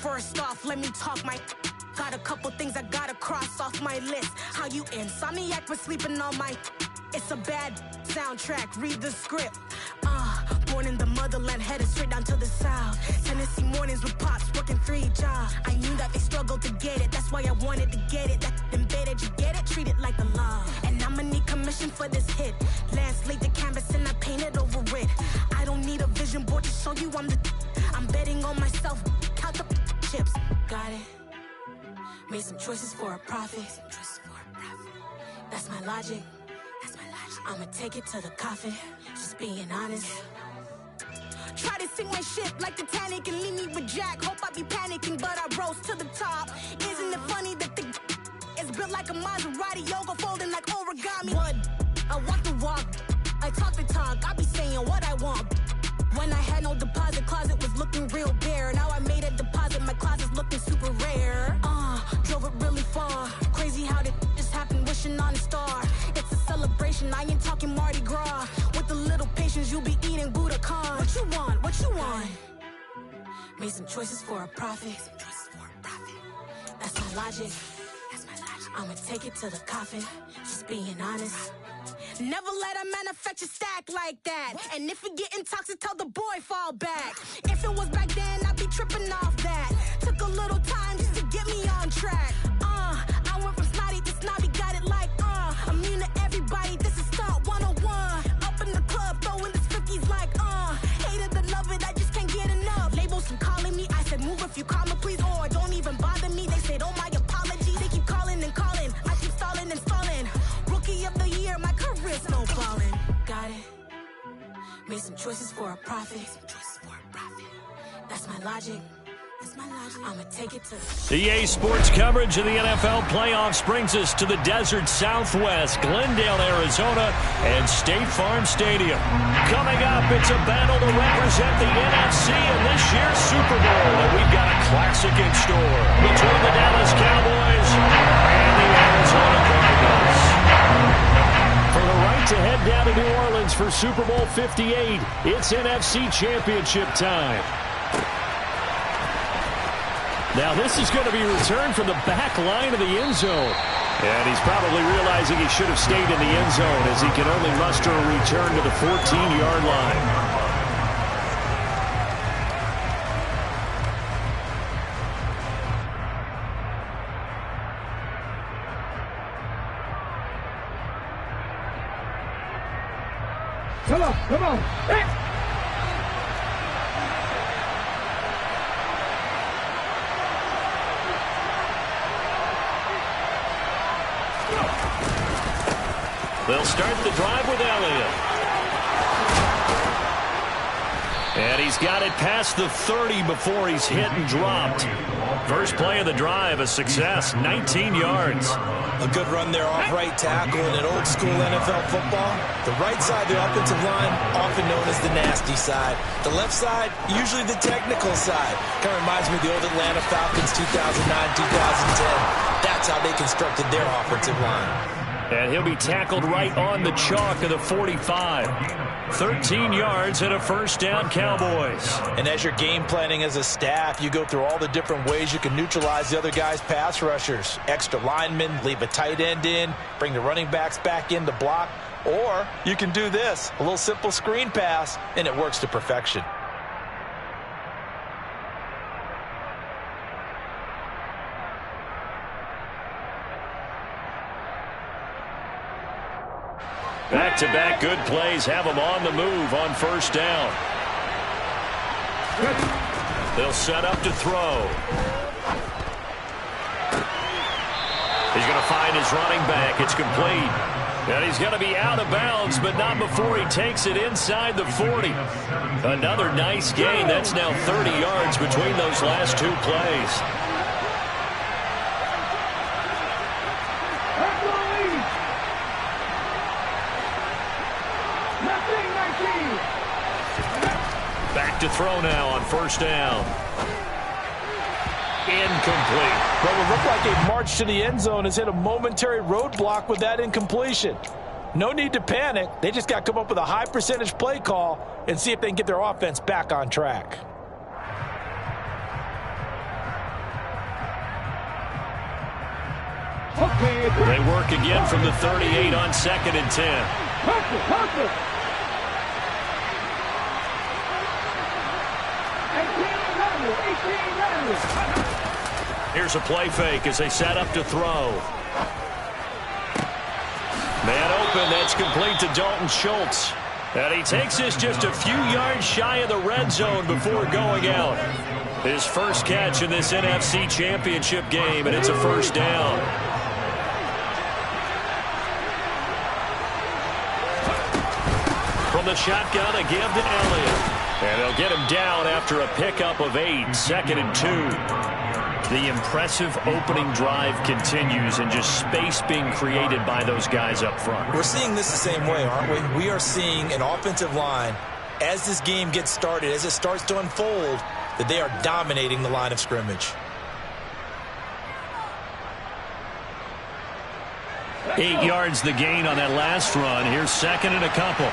First off, let me talk my... Got a couple things I gotta cross off my list. How you insomniac for sleeping on my... It's a bad soundtrack, read the script. Born in the motherland, headed straight down to the south. Tennessee mornings with pops, working 3 jobs. I knew that they struggled to get it, that's why I wanted to get it. That embedded, you get it, treat it like the law. And I'ma need commission for this hit. Lance laid the canvas and I painted over it. I don't need a vision board to show you I'm betting on myself, count the chips. Got it. Made some choices for a profit. That's my logic. I'ma take it to the coffin, just being honest. Try to sink my ship like Titanic and leave me with Jack. Hope I be panicking, but I rose to the top. Isn't it funny that the is built like a Maserati, yoga folding like origami? What? I walk the walk, I talk the talk, I be saying what I want. When I had no deposit, closet was looking real bare. Now I made a deposit, my closet's looking super rare. Drove it really far. Crazy how did just happen, wishing on a star. It's a celebration, I ain't talking Mardi Gras. With a little patience, you'll be eating Budokan. What you want? What you want? Made some choices for a profit. That's my logic. I'ma take it to the coffin, just being honest. Never let a manufacture stack like that. And if it getting toxic, tell the boy fall back. If it was back then, I'd be tripping off that. Took a little time just to get me on track. I went from snotty to snobby, got it like immune to everybody, this is stunt 101. Up in the club, throwing this 50s like hate it and love it, I just can't get enough. Labels from calling me, I said move if you call me please, or don't even bother me. They said oh my apologies, they keep calling and calling, I keep stalling and stalling. Rookie of the year, my career's snowballing. Got it. Made some choices for a profit. That's my logic. I'ma take it to EA Sports coverage of the NFL playoffs brings us to the desert Southwest, Glendale, Arizona, and State Farm Stadium. Coming up, it's a battle to represent the NFC in this year's Super Bowl, and we've got a classic in store between the Dallas Cowboys and the Arizona Cardinals. For the right to head down to New Orleans for Super Bowl 58, it's NFC Championship time. Now this is going to be returned from the back line of the end zone. And he's probably realizing he should have stayed in the end zone as he can only muster a return to the 14-yard line. Come on. Hey. They'll start the drive with Elliott. And he's got it past the 30 before he's hit and dropped. First play of the drive, a success, 19 yards. A good run there off right tackle in an old-school NFL football. The right side of the offensive line, often known as the nasty side. The left side, usually the technical side. Kind of reminds me of the old Atlanta Falcons 2009-2010. That's how they constructed their offensive line. And he'll be tackled right on the chalk of the 45. 13 yards and a first down, Cowboys. And as you're game planning as a staff, you go through all the different ways you can neutralize the other guy's pass rushers. Extra linemen, leave a tight end in, bring the running backs back in to block. Or you can do this, a little simple screen pass, and it works to perfection. Back-to-back good plays have them on the move on first down. They'll set up to throw. He's going to find his running back. It's complete. And he's going to be out of bounds, but not before he takes it inside the 40. Another nice gain. That's now 30 yards between those last two plays. Back to throw now on first down. incomplete. What would look like a march to the end zone has hit a momentary roadblock with that incompletion. No need to panic. They just got to come up with a high percentage play call and see if they can get their offense back on track. They work again from the 38 on 2nd and 10. Here's a play fake as they set up to throw. Man open, that's complete to Dalton Schultz. And he takes this just a few yards shy of the red zone before going out. His first catch in this NFC Championship game, and it's a first down. From the shotgun, a give to Elliott. And they'll get him down after a pickup of 8, 2nd and 2. The impressive opening drive continues, and just space being created by those guys up front. We're seeing this the same way, aren't we? We are seeing an offensive line, as this game gets started, as it starts to unfold, that they are dominating the line of scrimmage. 8 yards the gain on that last run. Here's 2nd and a couple.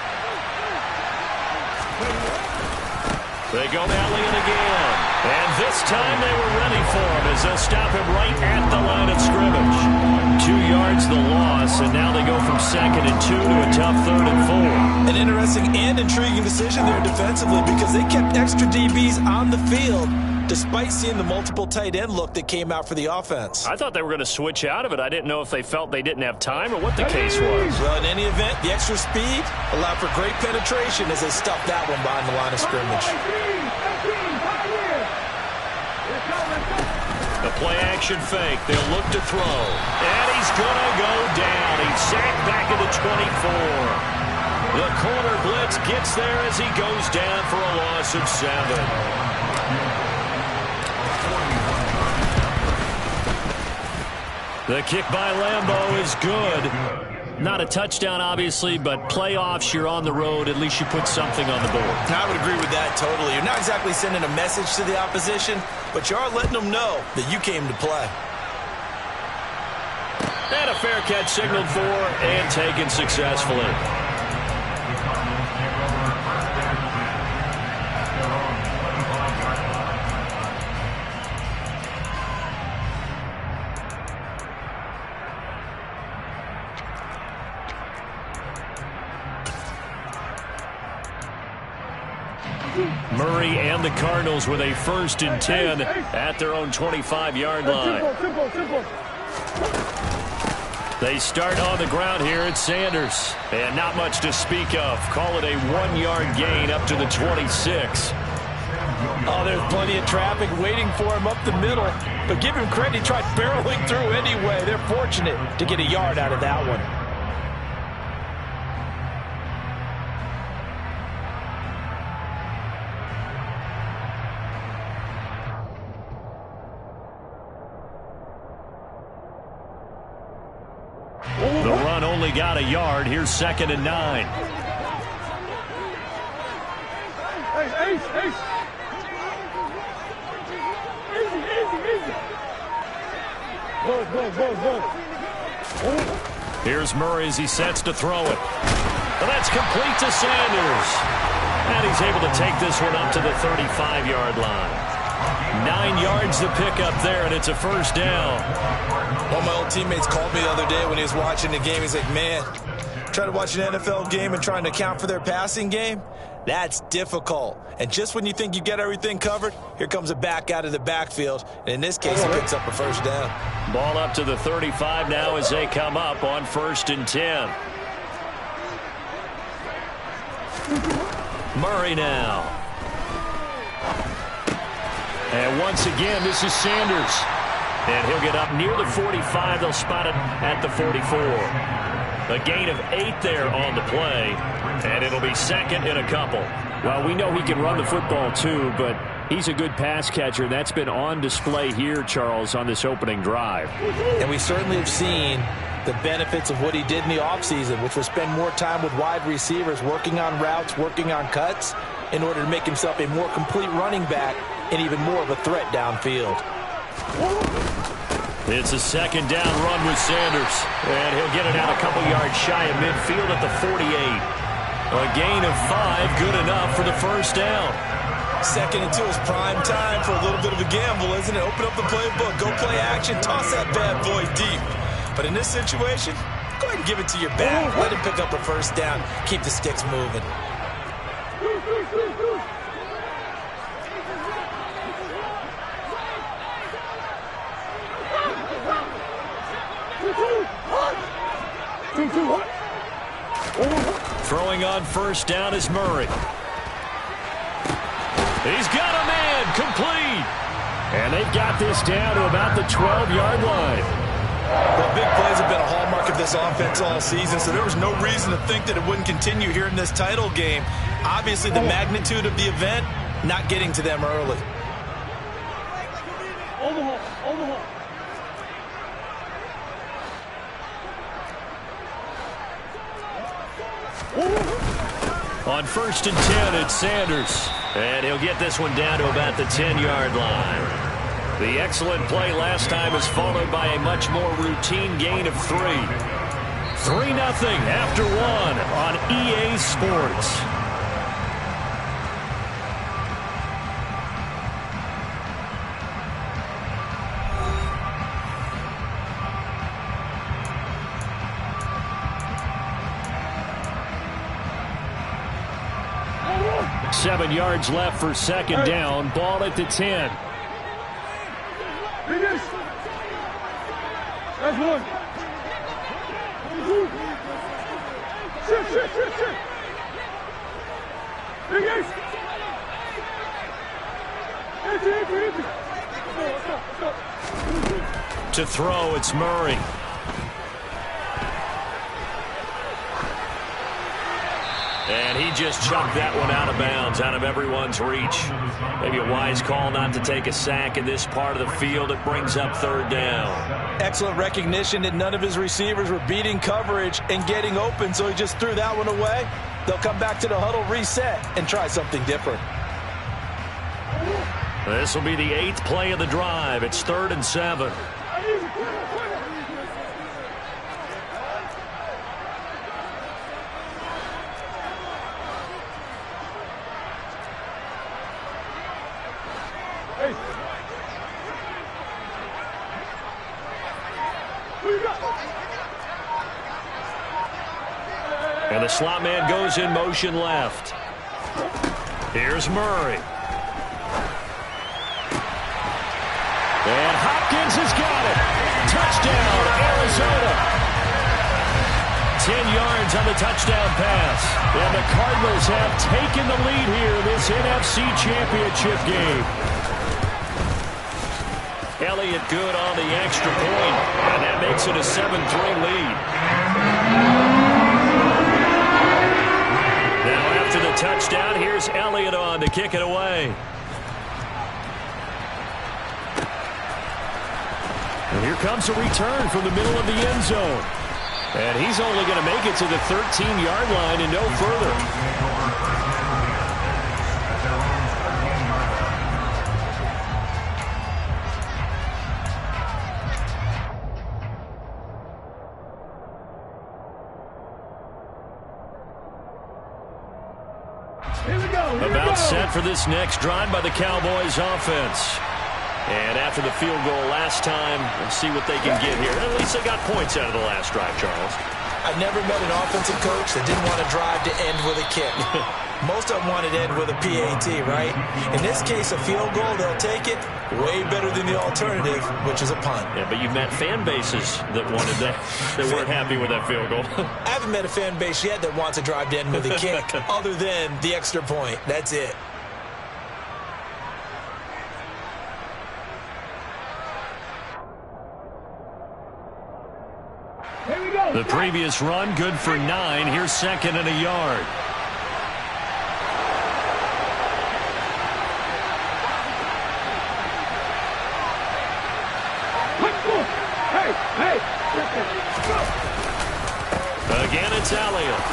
They go Elliott again. And this time they were ready for him as they'll stop him right at the line of scrimmage. 2 yards the loss, and now they go from 2nd and 2 to a tough 3rd and 4. An interesting and intriguing decision there defensively because they kept extra DBs on the field despite seeing the multiple tight end look that came out for the offense. I thought they were going to switch out of it. I didn't know if they felt they didn't have time or what the case was. Well, in any event, the extra speed allowed for great penetration as they stuffed that one behind the line of scrimmage. The play-action fake. They'll look to throw. And he's going to go down. He's sacked back at the 24. The corner blitz gets there as he goes down for a loss of 7. The kick by Lambeau is good. Not a touchdown, obviously, but playoffs, you're on the road. At least you put something on the board. I would agree with that totally. You're not exactly sending a message to the opposition, but you are letting them know that you came to play. And a fair catch signaled for and taken successfully. Murray and the Cardinals with a 1st and 10 at their own 25-yard line. They start on the ground here at Sanders. And not much to speak of. Call it a 1-yard gain up to the 26. Oh, there's plenty of traffic waiting for him up the middle. But give him credit, he tried barreling through anyway. They're fortunate to get a yard out of that one. The run only got a yard. Here's 2nd and 9. Here's Murray as he sets to throw it. Well, that's complete to Sanders. And he's able to take this one up to the 35-yard line. 9 yards to pick up there, and it's a first down. One of my old teammates called me the other day when he was watching the game. He's like, man, trying to watch an NFL game and trying to account for their passing game, that's difficult. And just when you think you get everything covered, here comes a back out of the backfield. And in this case, he picks up a first down. Ball up to the 35 now as they come up on 1st and 10. Murray now. And once again, this is Sanders. And he'll get up near the 45. They'll spot it at the 44. A gain of 8 there on the play. And it'll be 2nd and a couple. Well, we know he can run the football too, but he's a good pass catcher. That's been on display here, Charles, on this opening drive. And we certainly have seen the benefits of what he did in the offseason, which was spend more time with wide receivers, working on routes, working on cuts, in order to make himself a more complete running back and even more of a threat downfield. It's a second down run with Sanders. And he'll get it out a couple yards shy of midfield at the 48. A gain of 5, good enough for the first down. Second and 2 is prime time for a little bit of a gamble, isn't it? Open up the playbook, go play action, toss that bad boy deep. But in this situation, go ahead and give it to your back. Let him pick up a first down. Keep the sticks moving. Throwing on first down is Murray. He's got a man, complete. And they've got this down to about the 12-yard line. Well, big plays have been a hallmark of this offense all season, so there was no reason to think that it wouldn't continue here in this title game. Obviously, the magnitude of the event, not getting to them early. On first and 10, it's Sanders. And he'll get this one down to about the 10-yard line. The excellent play last time is followed by a much more routine gain of 3. 3-0 after 1 on EA Sports. Seven yards left for second down. Ball at the 10. That's one. To throw, it's Murray. And he just chucked that one out of bounds, out of everyone's reach. Maybe a wise call not to take a sack in this part of the field. It brings up third down. Excellent recognition that none of his receivers were beating coverage and getting open, so he just threw that one away. They'll come back to the huddle, reset, and try something different. This will be the 8th play of the drive. It's 3rd and 7. And the slot man goes in motion left. Here's Murray. And Hopkins has got it. Touchdown, Arizona. 10 yards on the touchdown pass. And the Cardinals have taken the lead here in this NFC Championship game. Elliott good on the extra point, and that makes it a 7-3 lead. Now after the touchdown, here's Elliott on to kick it away. And here comes a return from the middle of the end zone. And he's only going to make it to the 13-yard line and no further. About set for this next drive by the Cowboys offense. And after the field goal last time, we'll see what they can get here. At least they got points out of the last drive, Charles. I've never met an offensive coach that didn't want to drive to end with a kick. Most of them wanted to end with a PAT, right? In this case, a field goal, they'll take it. Way better than the alternative, which is a punt. Yeah, but you've met fan bases that wanted that, that weren't happy with that field goal. I haven't met a fan base yet that wants to drive to end with a kick, other than the extra point. That's it. The previous run, good for 9. Here's 2nd and a yard. Again, it's Elliott.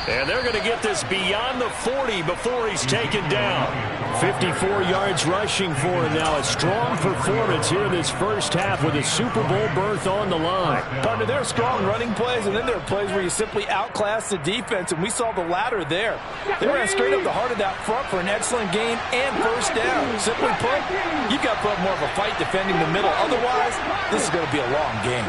And they're going to get this beyond the 40 before he's taken down. 54 yards rushing for him now. A strong performance here in this first half with a Super Bowl berth on the line. Partner, there are strong running plays, and then there are plays where you simply outclass the defense, and we saw the latter there. They ran straight up the heart of that front for an excellent game and first down. Simply put, you've got to put up more of a fight defending the middle. Otherwise, this is going to be a long game.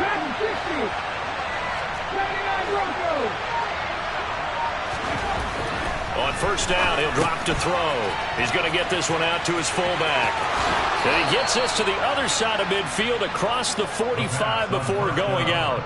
On first down, he'll drop to throw. He's going to get this one out to his fullback. And he gets this to the other side of midfield across the 45 before going out.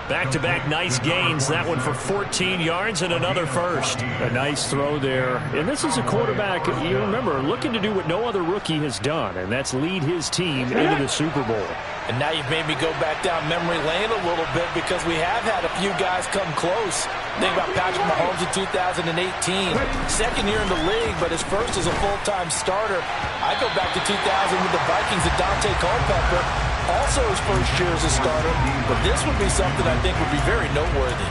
Back-to-back nice gains. That one for 14 yards and another first. A nice throw there. And this is a quarterback, you remember, looking to do what no other rookie has done, and that's lead his team into the Super Bowl. And now you've made me go back down memory lane a little bit because we have had a few guys come close. Think about Patrick Mahomes in 2018. Second year in the league, but his first as a full-time starter. I go back to 2000 with the Vikings and Dante Culpepper. Also his first year as a starter. But this would be something I think would be very noteworthy.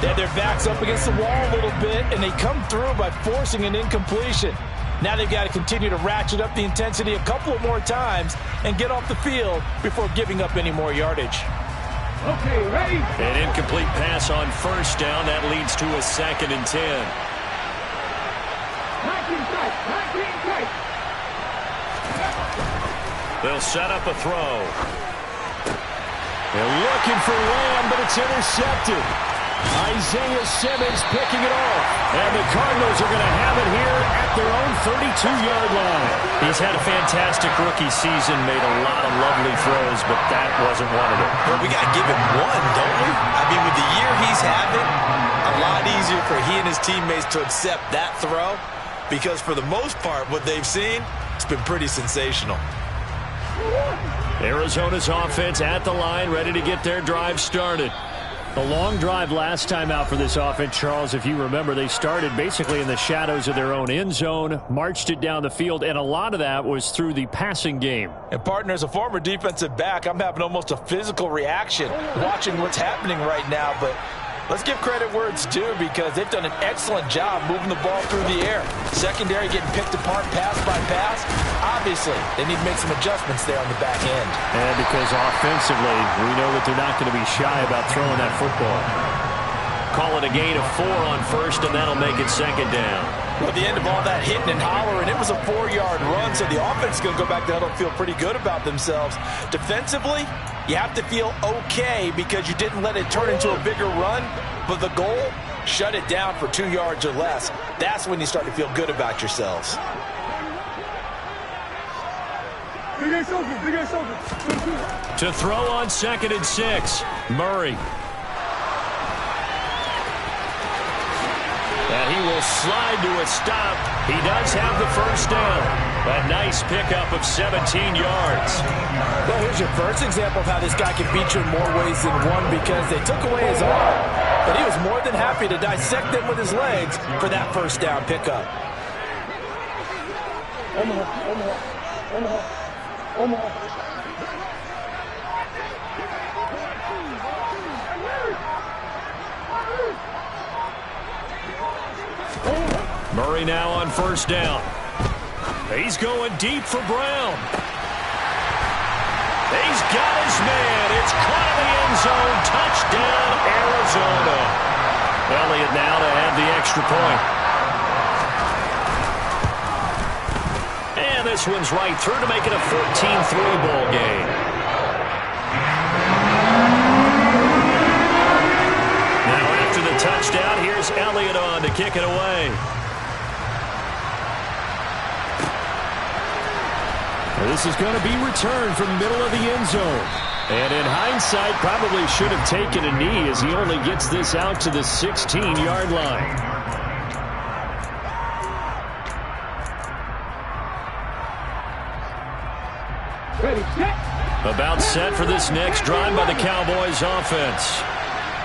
They have their backs up against the wall a little bit, and they come through by forcing an incompletion. Now they've got to continue to ratchet up the intensity a couple of more times and get off the field before giving up any more yardage. Okay, ready? An incomplete pass on first down. That leads to a 2nd and 10. 19 tight. They'll set up a throw. They're looking for Lamb, but it's intercepted. Isaiah Simmons picking it off. And the Cardinals are going to have it here at their own 32-yard line. He's had a fantastic rookie season, made a lot of lovely throws, but that wasn't one of them. Well, we got to give him one, don't we? I mean, with the year he's having, a lot easier for he and his teammates to accept that throw because for the most part, what they've seen, it's been pretty sensational. Arizona's offense at the line, ready to get their drive started. A long drive last time out for this offense, Charles. If you remember, they started basically in the shadows of their own end zone, marched it down the field, and a lot of that was through the passing game. And, partner, as a former defensive back, I'm having almost a physical reaction watching what's happening right now. But let's give credit where it's due because they've done an excellent job moving the ball through the air. Secondary getting picked apart pass by pass. Obviously, they need to make some adjustments there on the back end. And because offensively, we know that they're not going to be shy about throwing that football. Call it a gain of 4 on first, and that'll make it 2nd down. At the end of all that hitting and hollering, it was a 4-yard run, so the offense is going to go back to huddle and feel pretty good about themselves. Defensively, you have to feel okay because you didn't let it turn into a bigger run, but the goal, shut it down for 2 yards or less. That's when you start to feel good about yourselves. To throw on 2nd and 6, Murray. And he will slide to a stop. He does have the first down. A nice pickup of 17 yards. Well, here's your first example of how this guy can beat you in more ways than one because they took away his arm, but he was more than happy to dissect them with his legs for that first down pickup. Murray now on first down. He's going deep for Brown. He's got his man. It's caught in the end zone. Touchdown, Arizona. Elliott now to add the extra point. And this one's right through to make it a 14-3 ball game. Now after the touchdown, here's Elliott on to kick it away. This is going to be returned from the middle of the end zone. And in hindsight, probably should have taken a knee as he only gets this out to the 16-yard line. Ready, set. About set for this next drive by the Cowboys offense.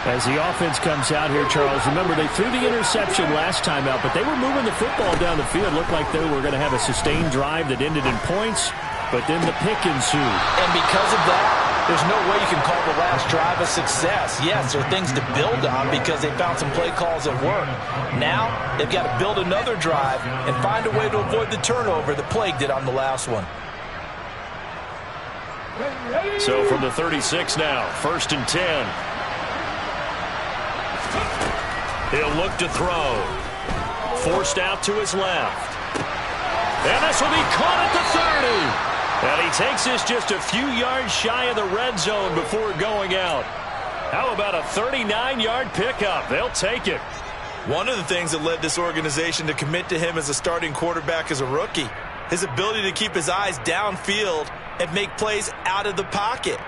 As the offense comes out here, Charles, remember they threw the interception last time out, but they were moving the football down the field. Looked like they were going to have a sustained drive that ended in points, but then the pick ensued. And because of that, there's no way you can call the last drive a success. Yes, there are things to build on because they found some play calls that work. Now, they've got to build another drive and find a way to avoid the turnover that Plague did on the last one. So from the 36 now, 1st and 10. He'll look to throw. Forced out to his left. And this will be caught at the 30. And he takes this just a few yards shy of the red zone before going out. How about a 39-yard pickup? They'll take it. One of the things that led this organization to commit to him as a starting quarterback as a rookie, his ability to keep his eyes downfield and make plays out of the pocket.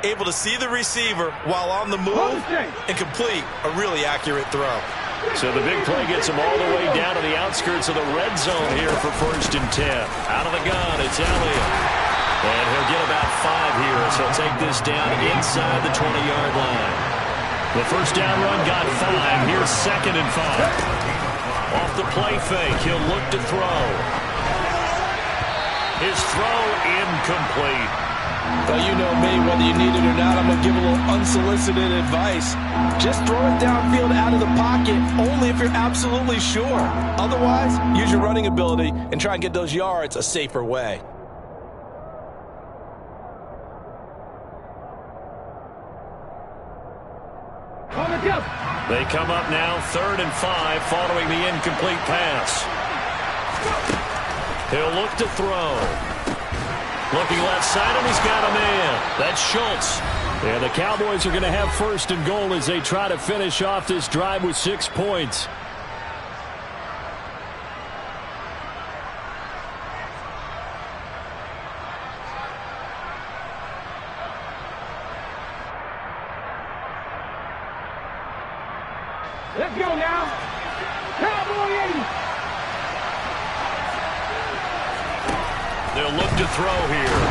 Able to see the receiver while on the move and complete a really accurate throw. So the big play gets him all the way down to the outskirts of the red zone here for 1st and 10. Out of the gun, it's Elliott. And he'll get about 5 here as he'll take this down inside the 20-yard line. The first down run got 5. Here's 2nd and 5. Off the play fake, he'll look to throw. His throw incomplete. Well, you know me, whether you need it or not, I'm going to give a little unsolicited advice. Just throw it downfield out of the pocket only if you're absolutely sure. Otherwise, use your running ability and try and get those yards a safer way. They come up now 3rd and 5 following the incomplete pass. He'll look to throw. Looking left side, and he's got a man. That's Schultz. And the Cowboys are going to have 1st and goal as they try to finish off this drive with 6 points. Let's go now. Cowboy 80. They'll look to throw here.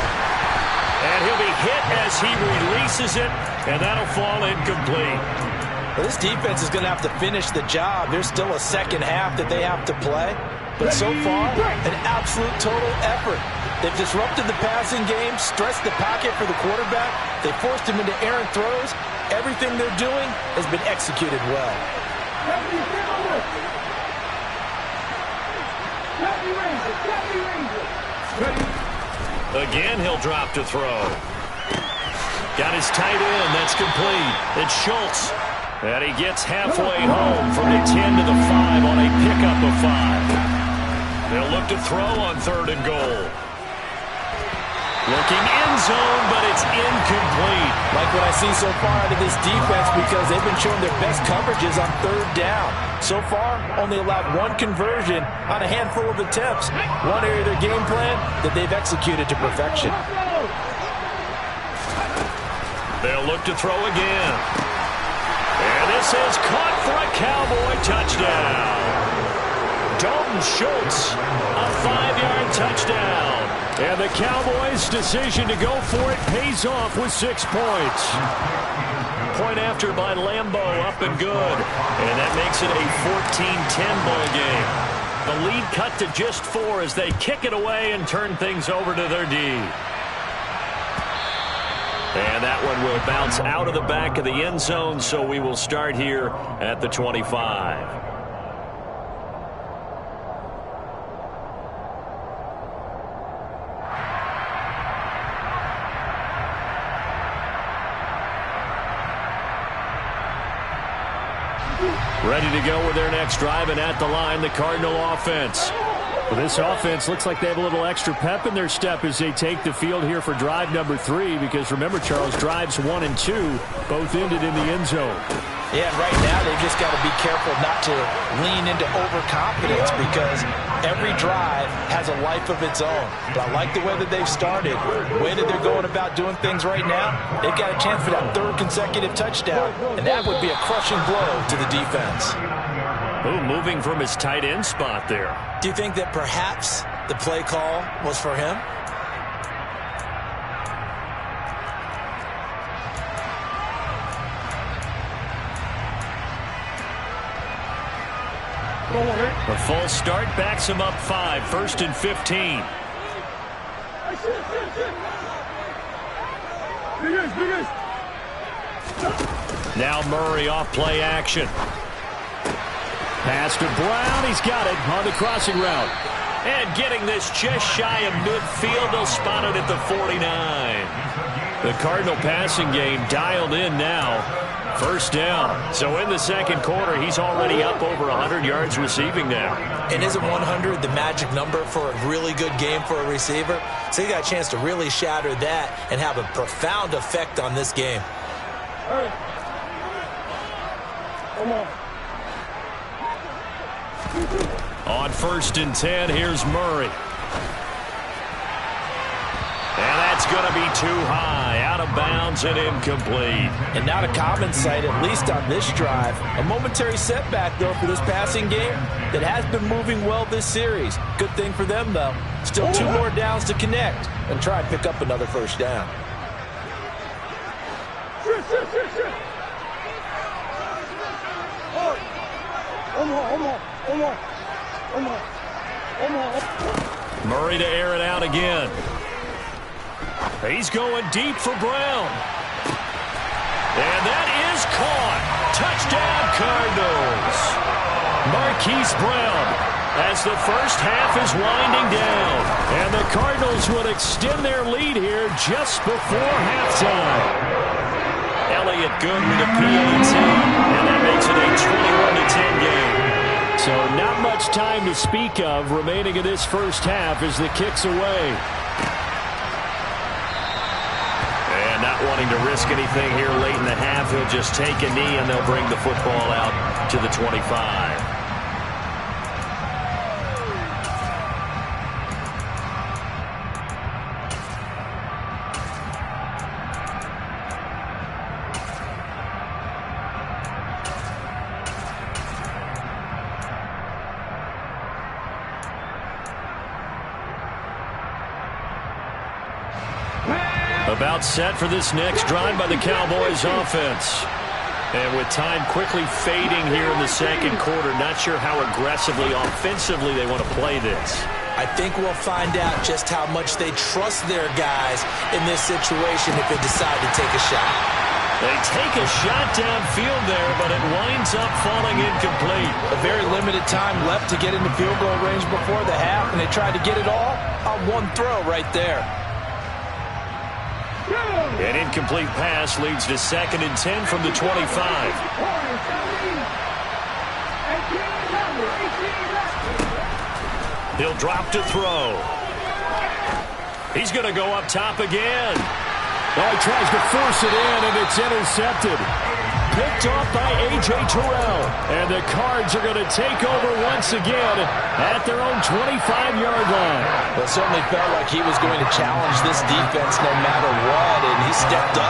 And he'll be hit as he releases it, and that'll fall incomplete. Well, this defense is going to have to finish the job. There's still a second half that they have to play. But so far, an absolute total effort. They've disrupted the passing game, stressed the pocket for the quarterback. They forced him into errant throws. Everything they're doing has been executed well. Again, he'll drop to throw. Got his tight end. That's complete. It's Schultz. And he gets halfway home from the 10 to the 5 on a pickup of 5. They'll look to throw on 3rd and goal. Looking end zone, but it's incomplete. Like what I see so far out of this defense because they've been showing their best coverages on 3rd down. So far, only allowed 1 conversion on a handful of attempts. One area of their game plan that they've executed to perfection. They'll look to throw again. And this is caught for a Cowboy touchdown. Dalton Schultz, a 5-yard touchdown. And the Cowboys' decision to go for it pays off with 6 points. Point after by Lambeau, up and good. And that makes it a 14-10 ball game. The lead cut to just 4 as they kick it away and turn things over to their D. And that one will bounce out of the back of the end zone, so we will start here at the 25. Ready to go with their next drive, and at the line, the Cardinal offense. Well, this offense looks like they have a little extra pep in their step as they take the field here for drive number 3, because remember, Charles, drives 1 and 2 both ended in the end zone. Yeah, and right now they've just got to be careful not to lean into overconfidence because every drive has a life of its own. But I like the way that they've started, the way that they're going about doing things right now. They've got a chance for that 3rd consecutive touchdown, and that would be a crushing blow to the defense. Ooh, moving from his tight end spot there. Do you think that perhaps the play call was for him? The false start backs him up 5, 1st and 15. Now Murray off play action. Pass to Brown. He's got it on the crossing route. And getting this just shy of midfield. They'll spot it at the 49. The Cardinal passing game dialed in now. First down. So in the second quarter, he's already up over 100 yards receiving now. And isn't 100 the magic number for a really good game for a receiver? So he got a chance to really shatter that and have a profound effect on this game. On 1st and 10, here's Murray. And that's going to be too high, out of bounds and incomplete. And not a common sight, at least on this drive. A momentary setback, though, for this passing game that has been moving well this series. Good thing for them, though. Still 2 more downs to connect and try and pick up another first down. Murray to air it out again. He's going deep for Brown. And that is caught. Touchdown, Cardinals. Marquise Brown as the first half is winding down. And the Cardinals would extend their lead here just before halftime. Elliott good with a PAT. And that makes it a 21-10 game. So not much time to speak of remaining in this first half as the kick's away. And not wanting to risk anything here late in the half, he'll just take a knee and they'll bring the football out to the 25. About set for this next drive by the Cowboys offense. And with time quickly fading here in the second quarter, not sure how aggressively, offensively they want to play this. I think we'll find out just how much they trust their guys in this situation if they decide to take a shot. They take a shot downfield there, but it winds up falling incomplete. A very limited time left to get into field goal range before the half, and they tried to get it all on one throw right there. An incomplete pass leads to 2nd and 10 from the 25. He'll drop to throw. He's going to go up top again. Oh, he tries to force it in, and it's intercepted. Picked off by A.J. Terrell. And the Cards are going to take over once again at their own 25-yard line. Well, it certainly felt like he was going to challenge this defense no matter what, and he stepped up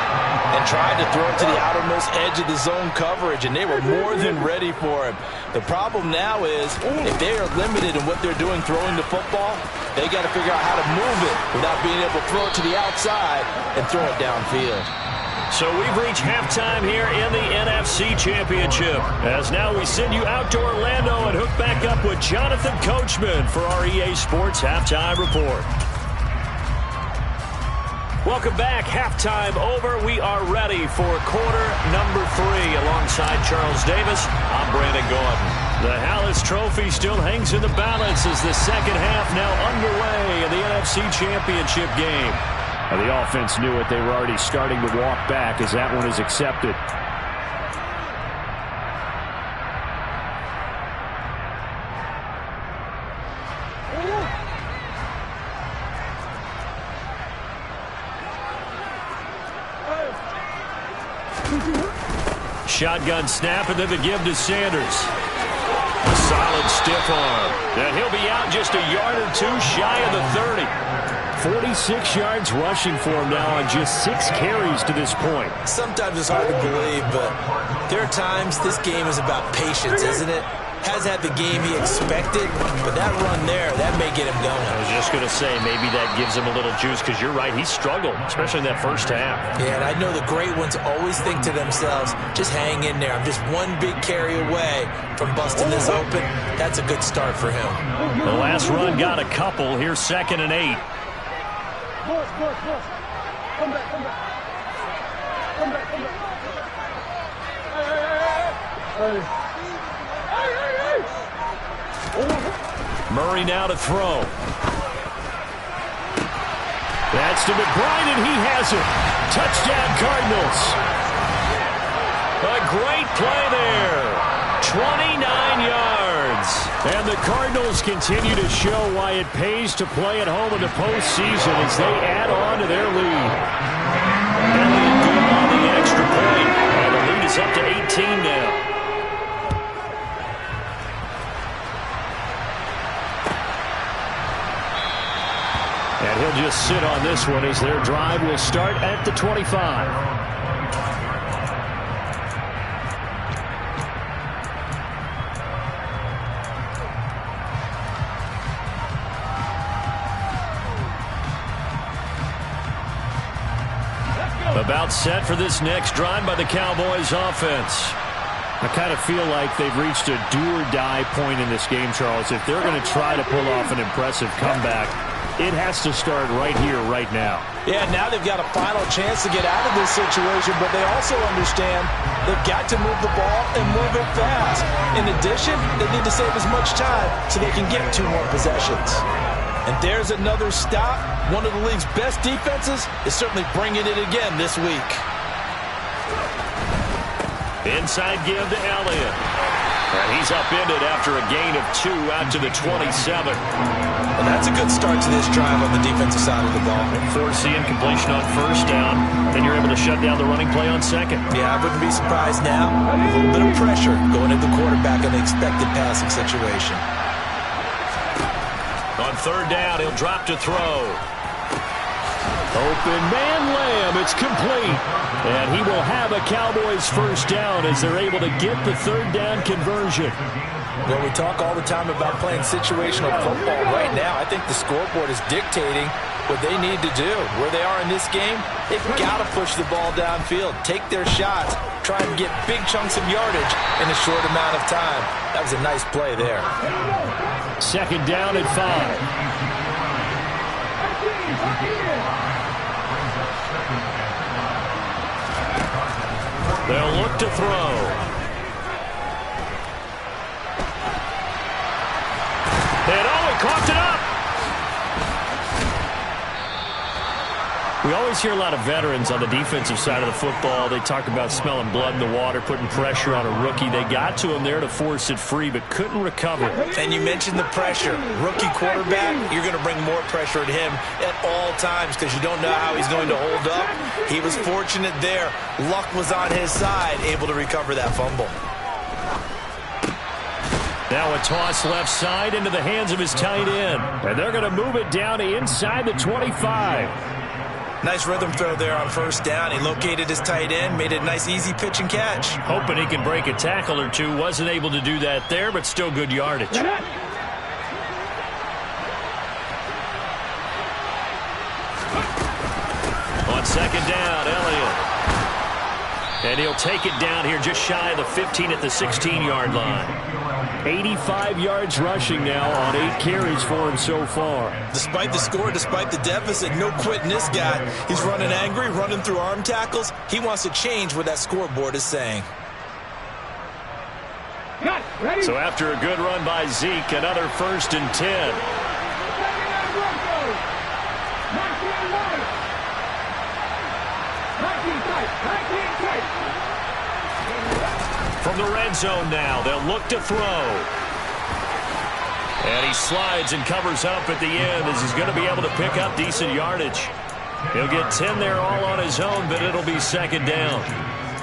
and tried to throw it to the outermost edge of the zone coverage, and they were more than ready for him. The problem now is if they are limited in what they're doing throwing the football, they got to figure out how to move it without being able to throw it to the outside and throw it downfield. So we've reached halftime here in the NFC Championship. As now we send you out to Orlando and hook back up with Jonathan Coachman for our EA Sports Halftime Report. Welcome back. Halftime over. We are ready for quarter number 3. Alongside Charles Davis, I'm Brandon Gordon. The Hallis Trophy still hangs in the balance as the second half now underway in the NFC Championship game. And the offense knew it. They were already starting to walk back as that one is accepted. Shotgun snap and then the give to Sanders. A solid stiff arm. And he'll be out just a yard or two shy of the 30. 46 yards rushing for him now on just 6 carries to this point. Sometimes it's hard to believe, but there are times this game is about patience, isn't it? Has had the game he expected, but that run there, that may get him going. I was just going to say, maybe that gives him a little juice, because you're right, he struggled, especially in that first half. Yeah, and I know the great ones always think to themselves, just hang in there. I'm just one big carry away from busting this open. That's a good start for him. The last run got a couple. Here's 2nd and 8. Come back. Murray now to throw. That's to McBride, and he has it. Touchdown, Cardinals. A great play there. 29 yards. And the Cardinals continue to show why it pays to play at home in the postseason as they add on to their lead. Elliott good on the extra point. And the lead is up to 18 now. And he'll just sit on this one as their drive will start at the 25. About set for this next drive by the Cowboys offense. I kind of feel like they've reached a do-or-die point in this game, Charles. If they're going to try to pull off an impressive comeback, it has to start right here, right now. Yeah, now they've got a final chance to get out of this situation, but they also understand they've got to move the ball and move it fast. In addition, they need to save as much time so they can get 2 more possessions. And there's another stop. One of the league's best defenses is certainly bringing it again this week. Inside give to Elliott. And he's upended after a gain of 2 out to the 27. Well, that's a good start to this drive on the defensive side of the ball. Force the incompletion on first down. Then you're able to shut down the running play on second. Yeah, I wouldn't be surprised now. A little bit of pressure going at the quarterback in the expected passing situation. On third down, he'll drop to throw. Open man Lamb, it's complete. And he will have a Cowboys first down as they're able to get the third down conversion. Well, we talk all the time about playing situational football. Right now, I think the scoreboard is dictating what they need to do. Where they are in this game, they've got to push the ball downfield, take their shots, try and get big chunks of yardage in a short amount of time. That was a nice play there. Second down and 5. They'll look to throw. And he coughed it up. We always hear a lot of veterans on the defensive side of the football. They talk about smelling blood in the water, putting pressure on a rookie. They got to him there to force it free, but couldn't recover. And you mentioned the pressure. Rookie quarterback, you're going to bring more pressure at him at all times because you don't know how he's going to hold up. He was fortunate there. Luck was on his side, able to recover that fumble. Now a toss left side into the hands of his tight end. And they're going to move it down to inside the 25. Nice rhythm throw there on first down. He located his tight end, made it a nice easy pitch and catch. Hoping he can break a tackle or two. Wasn't able to do that there, but still good yardage. On second down, Elliott. And he'll take it down here just shy of the 15 at the 16-yard line. 85 yards rushing now on 8 carries for him so far. Despite the score, despite the deficit, no quitting this guy. He's running angry, running through arm tackles. He wants to change what that scoreboard is saying. So after a good run by Zeke, another 1st and 10. From the red zone now, they'll look to throw. And he slides and covers up at the end as he's going to be able to pick up decent yardage. He'll get 10 there all on his own, but it'll be second down.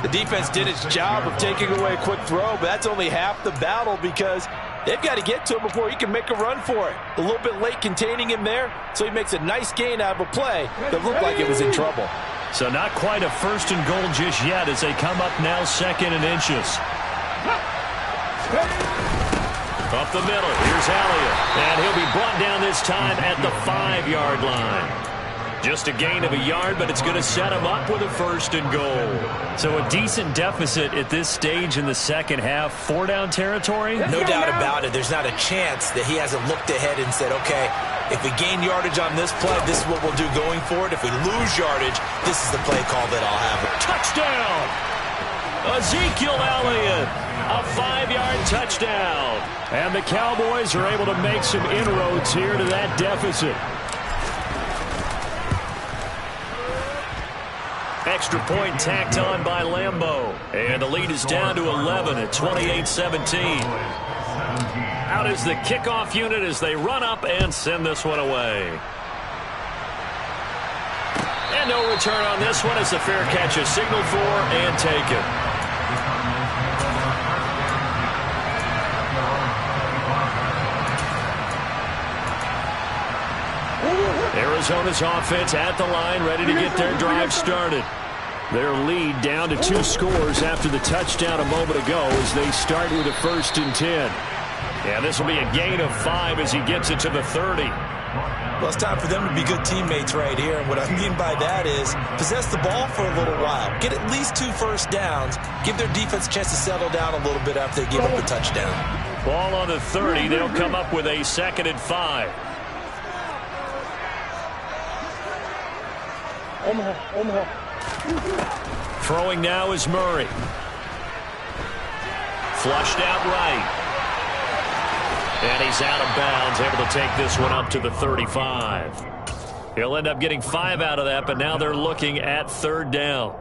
The defense did its job of taking away a quick throw, but that's only half the battle because they've got to get to him before he can make a run for it. A little bit late containing him there, so he makes a nice gain out of a play that looked like it was in trouble. So not quite a 1st and goal just yet as they come up now 2nd and inches. Up the middle, here's Elliott. And he'll be brought down this time at the 5-yard line. Just a gain of a yard, but it's going to set him up with a 1st and goal. So a decent deficit at this stage in the second half. 4-down territory? No doubt about it. There's not a chance that he hasn't looked ahead and said, okay, if we gain yardage on this play, this is what we'll do going forward. If we lose yardage, this is the play call that I'll have. Touchdown! Ezekiel Elliott, a 5-yard touchdown. And the Cowboys are able to make some inroads here to that deficit. Extra point tacked on by Lambeau. And the lead is down to 11 at 28-17. Out is the kickoff unit as they run up and send this one away. And no return on this one as the fair catch is signaled for and taken. Arizona's offense at the line, ready to get their drive started. Their lead down to 2 scores after the touchdown a moment ago as they start with a 1st and 10. And this will be a gain of 5 as he gets it to the 30. Well, it's time for them to be good teammates right here. And what I mean by that is possess the ball for a little while. Get at least 2 first downs. Give their defense a chance to settle down a little bit after they give up the touchdown. Ball on the 30. They'll come up with a 2nd and 5. Throwing now is Murray. Flushed out right. And he's out of bounds, able to take this one up to the 35. He'll end up getting 5 out of that, but now they're looking at 3rd down.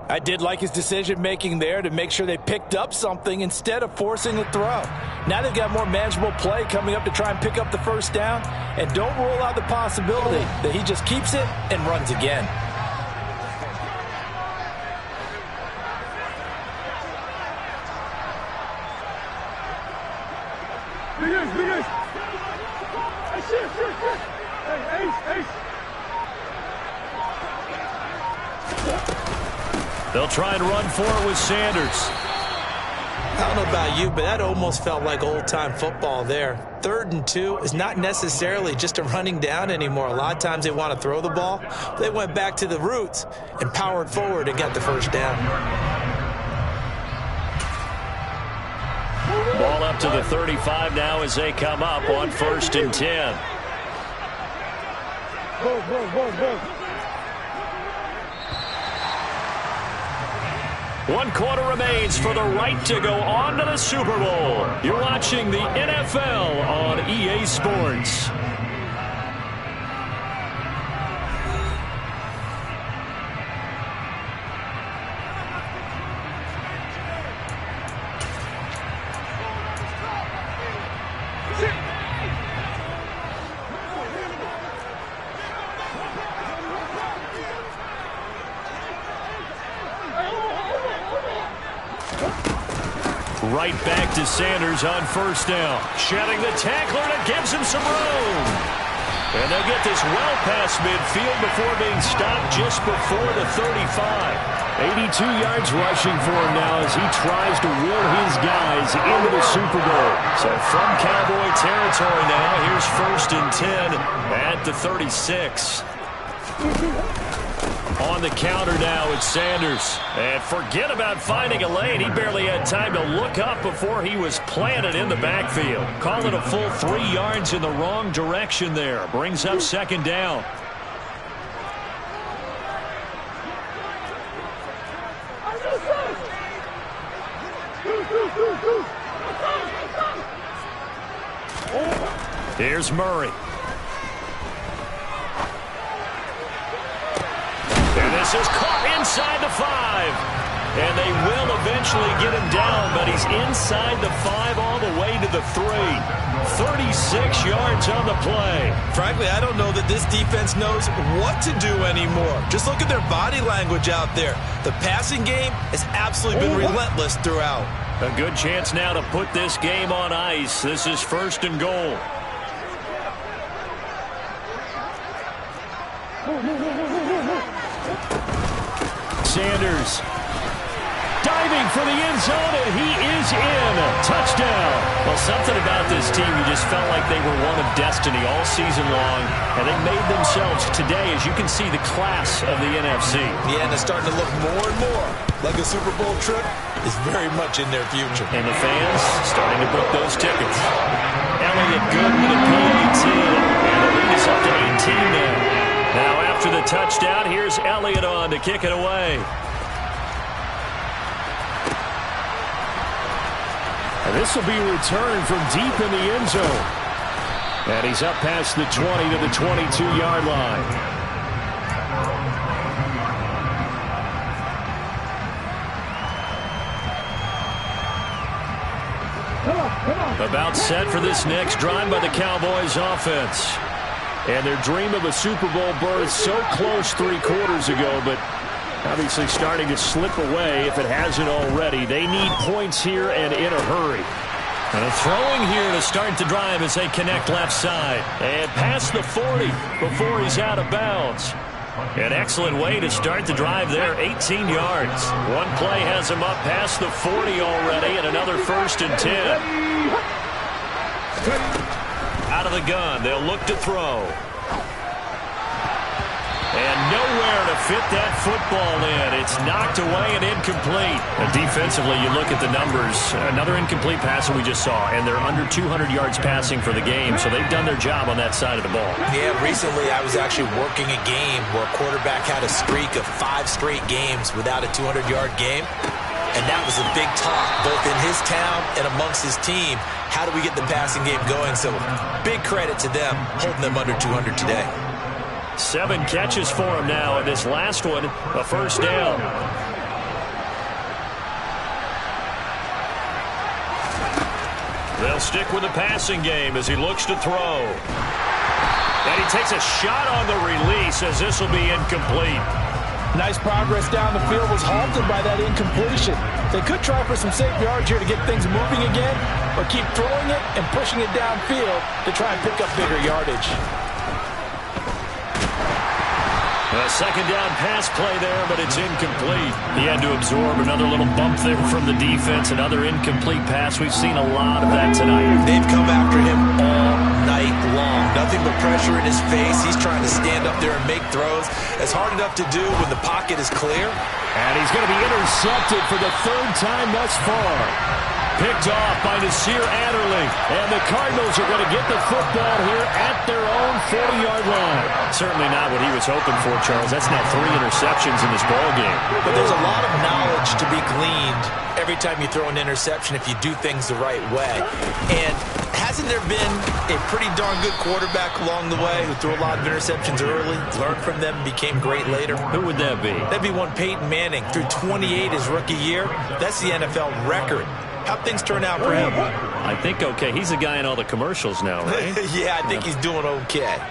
I did like his decision-making there to make sure they picked up something instead of forcing a throw. Now they've got more manageable play coming up to try and pick up the 1st down. And don't rule out the possibility that he just keeps it and runs again. They'll try and run for it with Sanders. I don't know about you, but that almost felt like old-time football there. 3rd and 2 is not necessarily just a running down anymore. A lot of times they want to throw the ball. They went back to the roots and powered forward and got the 1st down. Ball up to the 35 now as they come up on 1st and 10. One quarter remains for the right to go on to the Super Bowl. You're watching the NFL on EA Sports. Right back to Sanders on 1st down. Shedding the tackler, and it gives him some room. And they get this well past midfield before being stopped just before the 35. 82 yards rushing for him now as he tries to will his guys into the Super Bowl. So from Cowboy territory now, here's 1st and 10 at the 36. On the counter now, it's Sanders. And forget about finding a lane. He barely had time to look up before he was planted in the backfield. Call it a full 3 yards in the wrong direction there. Brings up 2nd down. Here's Murray. This is caught inside the 5. And they will eventually get him down, but he's inside the 5 all the way to the 3. 36 yards on the play. Frankly, I don't know that this defense knows what to do anymore. Just look at their body language out there. The passing game has absolutely been relentless throughout. A good chance now to put this game on ice. This is 1st and goal. Sanders diving for the end zone, and he is in. Touchdown. Well, something about this team, you just felt like they were one of destiny all season long, and they made themselves today, as you can see, the class of the NFC. Yeah, and it's starting to look more and more like a Super Bowl trip is very much in their future. And the fans starting to book those tickets. Elliott good with a PAT, and the lead is up to 18 now. Now after the touchdown, here's Elliott on to kick it away. And this will be returned from deep in the end zone. And he's up past the 20 to the 22-yard line. About set for this next drive by the Cowboys offense. And their dream of a Super Bowl berth so close 3 quarters ago, but obviously starting to slip away if it hasn't already. They need points here and in a hurry. And a throwing here to start the drive as they connect left side. And past the 40 before he's out of bounds. An excellent way to start the drive there, 18 yards. One play has him up past the 40 already, and another 1st and 10. Out of the gun, they'll look to throw. And nowhere to fit that football in. It's knocked away and incomplete. And defensively, you look at the numbers. Another incomplete pass that we just saw, and they're under 200 yards passing for the game, so they've done their job on that side of the ball. Yeah, recently I was actually working a game where a quarterback had a streak of 5 straight games without a 200-yard game. And that was a big talk, both in his town and amongst his team. How do we get the passing game going? So big credit to them, holding them under 200 today. 7 catches for him now, and this last one, a 1st down. They'll stick with the passing game as he looks to throw. And he takes a shot on the release as this will be incomplete. Nice progress down the field, was halted by that incompletion. They could try for some safe yards here to get things moving again, or keep throwing it and pushing it downfield to try and pick up bigger yardage. A 2nd down pass play there, but it's incomplete. He had to absorb another little bump there from the defense, another incomplete pass. We've seen a lot of that tonight. They've come after him all night long. Nothing but pressure in his face. He's trying to stand up there and make throws. It's hard enough to do when the pocket is clear. And he's going to be intercepted for the 3rd time thus far. Picked off by Nasir Adderley. And the Cardinals are going to get the football here at their own 40-yard line. Certainly not what he was hoping for, Charles. That's now 3 interceptions in this ballgame. But there's a lot of knowledge to be gleaned every time you throw an interception if you do things the right way. And hasn't there been a pretty darn good quarterback along the way who threw a lot of interceptions early, learned from them, became great later? Who would that be? That'd be one Peyton Manning. Threw 28 his rookie year. That's the NFL record. How'd things turn out for him? I think okay. He's the guy in all the commercials now, right? Yeah, I think he's doing okay.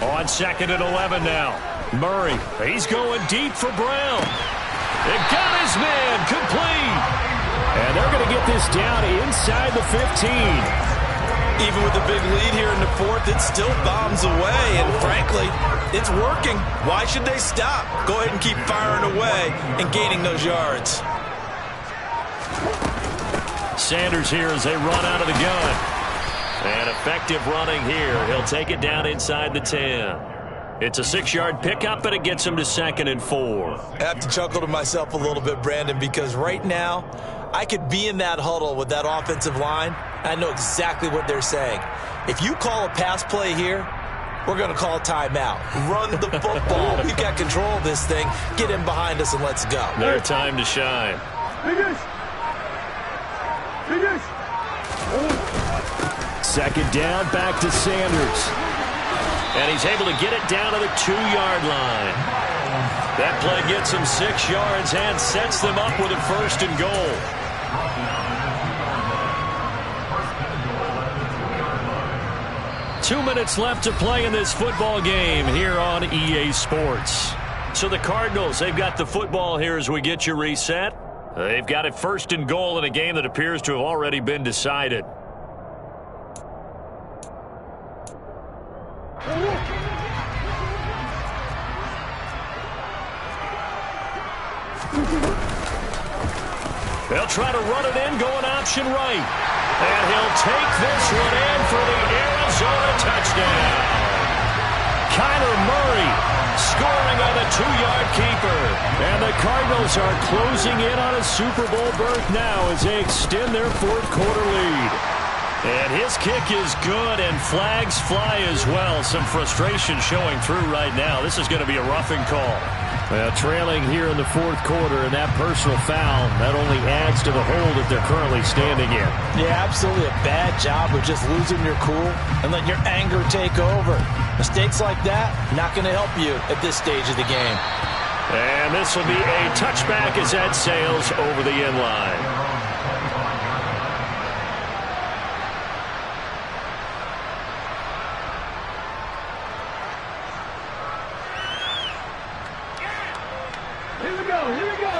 On 2nd and 11 now. Murray, he's going deep for Brown. It got his man complete. And they're going to get this down inside the 15. Even with a big lead here in the 4th, it still bombs away. And frankly, it's working. Why should they stop? Go ahead and keep firing away and gaining those yards. Sanders here as they run out of the gun. And effective running here. He'll take it down inside the 10. It's a 6-yard pickup, and it gets him to 2nd and 4. I have to chuckle to myself a little bit, Brandon, because right now I could be in that huddle with that offensive line. I know exactly what they're saying. If you call a pass play here, we're going to call a timeout. Run the football. We've got control of this thing. Get in behind us and let's go. Their time to shine. Finish. 2nd down, back to Sanders. And he's able to get it down to the 2-yard line. That play gets him 6 yards and sets them up with a 1st and goal. Two minutes left to play in this football game here on EA Sports. So the Cardinals, they've got the football here as we get you reset. They've got it 1st and goal in a game that appears to have already been decided. They'll try to run it in, going option right. And he'll take this one in for the Arizona touchdown. Kyler Murray scoring on the 2-yard keeper. And the Cardinals are closing in on a Super Bowl berth now as they extend their 4th quarter lead. And his kick is good, and flags fly as well. Some frustration showing through right now. This is going to be a roughing call. Well, trailing here in the fourth quarter, and that personal foul, that only adds to the hole that they're currently standing in. Yeah, absolutely a bad job of just losing your cool and letting your anger take over. Mistakes like that, not going to help you at this stage of the game. And this will be a touchback as that sails over the end line. Here we go, here we go.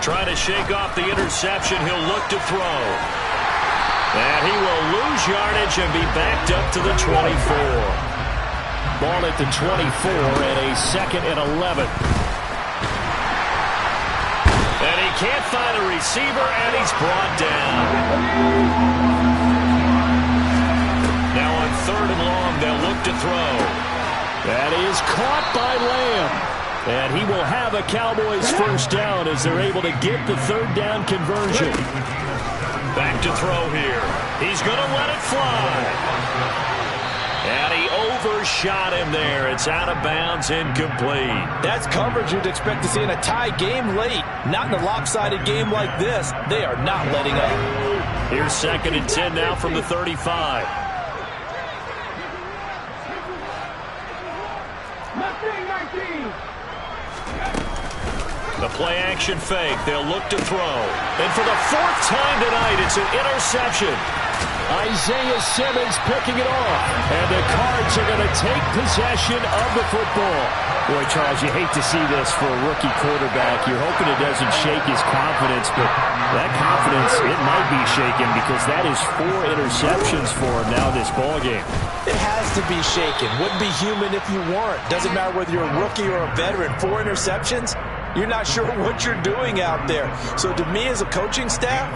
Trying to shake off the interception. He'll look to throw. And he will lose yardage and be backed up to the 24. Ball at the 24 and a 2nd and 11. And he can't find a receiver, and he's brought down. Now on 3rd and long, they'll look to throw. That is caught by Lamb. And he will have a Cowboys first down as they're able to get the 3rd down conversion. Back to throw here. He's going to let it fly. And he overshot him there. It's out of bounds, incomplete. That's coverage you'd expect to see in a tie game late. Not in a lopsided game like this. They are not letting up. Here's 2nd and 10 now from the 35. The play-action fake. They'll look to throw. And for the 4th time tonight, it's an interception. Isaiah Simmons picking it off. And the Cards are going to take possession of the football. Boy, Charles, you hate to see this for a rookie quarterback. You're hoping it doesn't shake his confidence, but that confidence, it might be shaken because that is 4 interceptions for him now this ballgame. It has to be shaken. Wouldn't be human if you weren't. Doesn't matter whether you're a rookie or a veteran. 4 interceptions, you're not sure what you're doing out there. So to me as a coaching staff,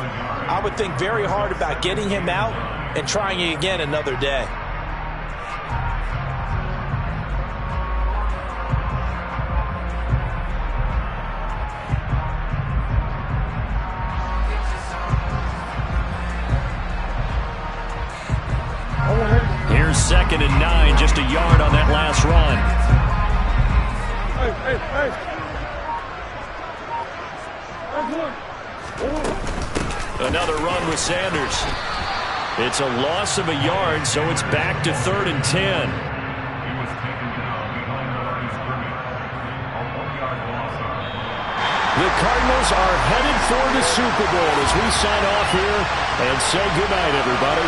I would think very hard about getting him out and trying it again another day. Here's 2nd and 9, just a yard on that last run. Another run with Sanders. It's a loss of a yard, so it's back to 3rd and 10. The Cardinals are headed for the Super Bowl as we sign off here and say goodnight, everybody.